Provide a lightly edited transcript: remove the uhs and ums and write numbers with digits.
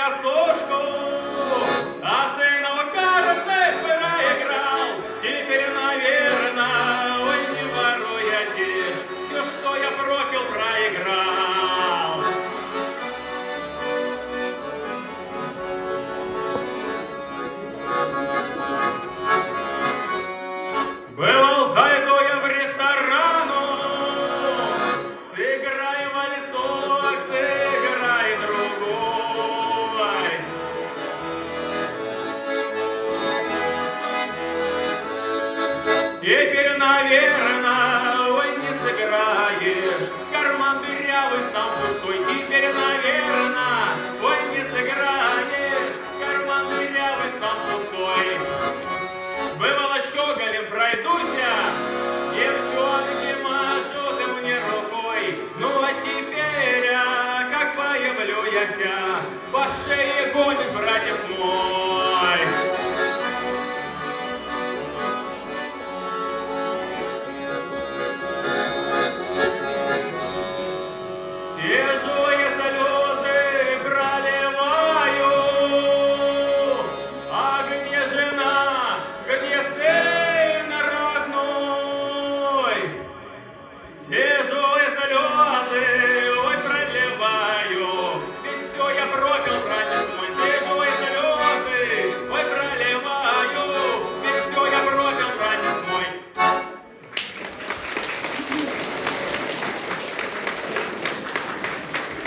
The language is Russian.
косушку, а сынова карты проиграл. Теперь, наверное, ой, не воруй, одежь, все, что я пропил, проиграл. Бывал, зайду я в ресторану, сыграй вальсок, сыграй другой. Теперь, наверное, ой, не сыграешь, карман дырявый, сам пустой. Теперь, наверное, ой, не сыграешь, карман дырявый, сам пустой. Бывало, щеголем пройдуся, девчонки машут мне рукой. Ну а теперь, как появлю яся, по шее гонит братьев